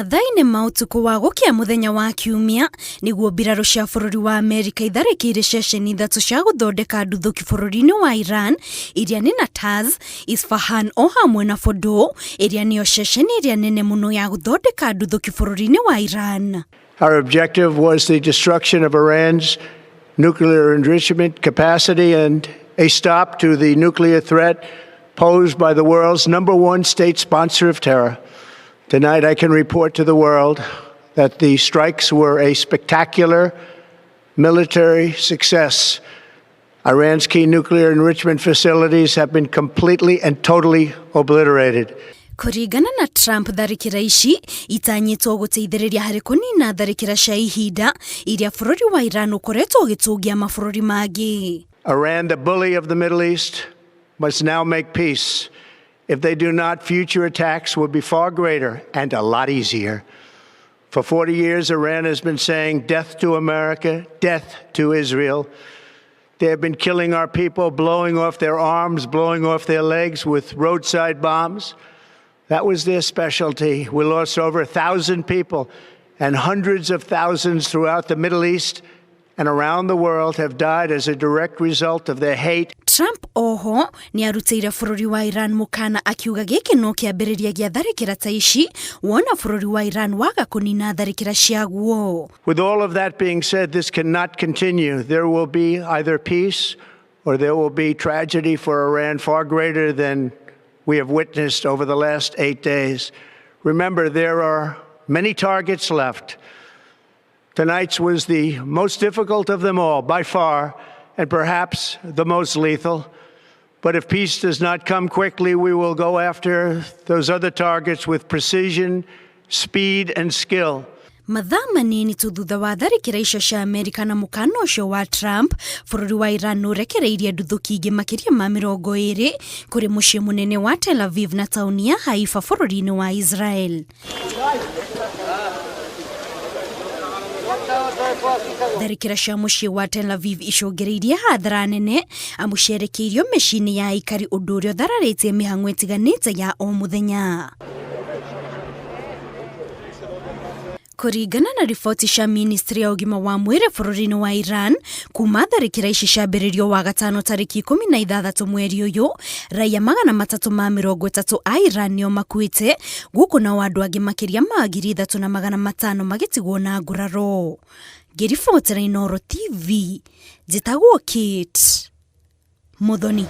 Mathainĩ ma ũtukũ wa gũkĩa mũthenya wa Kiumia nĩguo mbirarũ cia bũrũri wa Amerika itharĩkĩire ceceni ithatũ cia gũthondeka nduthũki bũrũri-inĩ wa Iran iria nĩ Natanz, Isfahan o hamwe na Fordo iria nĩyo ceceni iria nene mũno ya gũthondeka nduthũki bũrũri-inĩ wa Iran. Our objective was the destruction of Iran's nuclear enrichment capacity and a stop to the nuclear threat posed by the world's #1 state sponsor of terror. Tonight I can report to the world that the strikes were a spectacular military success. Iran's key nuclear enrichment facilities have been completely and totally obliterated. Kũringana na Trump, tharĩkĩra ici itanyĩtwo gũteithĩrĩria harĩ kũnina tharĩkĩra cia ihinda iria bũrũri wa Iran ũkoretwo ũgĩtũngia mabũrũri mangĩ. Iran, the bully of the Middle East, must now make peace. If they do not, future attacks will be far greater and a lot easier. For 40 years, Iran has been saying death to America, death to Israel. They have been killing our people, blowing off their arms, blowing off their legs with roadside bombs. That was their specialty. We lost over 1,000 people, and hundreds of thousands throughout the Middle East and around the world have died as a direct result of their hate. Trump oho ni arutĩire bũrũri wa Iran mũkana akiuga gĩkĩ no kĩambĩrĩria gĩa tharĩkĩra ta ici wona bũrũri wa Iran waga kũnina tharĩkĩra ciaguo. With all of that being said, this cannot continue. There will be either peace or there will be tragedy for Iran far greater than we have witnessed over the last 8 days. Remember, there are many targets left. Tonight's was the most difficult of them all, by far, and perhaps the most lethal. But if peace does not come quickly, we will go after those other targets with precision, speed, and skill. Mathaa manini tu thutha wa tharĩkĩra icio cia Amerika na mũkana ũcio wa Trump, bũrũri wa Iran nĩũrekereirie nduthũki ingĩ makĩria ma 20 kũrĩ mũciĩ mũnene wa Tel Aviv na taũni ya Haifa bũrũri-inĩ wa Israel. Tharĩkĩra cia mũciĩ wa Tel Aviv icũngĩrĩirie hathara nene amu ciarekeirio mĩciĩ-inĩ ya aikari, ũndũ ũrĩa ũthararĩtie mĩhang'o ĩtiganĩte ya o mũthenya. Kũringana na riboti cia ministry ya ũgima wa mwĩrĩ bũrũri-inĩ wa Iran, kuma tharĩkĩra ici ciambĩrĩrio wa gatano tarĩki 16 mweri ũyũ, raia 330 a Iran nĩo makuĩte, gũkũ nao andũ angĩ makĩria ma 3,500 magĩtigwo na nguraro. Ngĩribotera Inooro TV, njĩtagwo Kate Muthoni.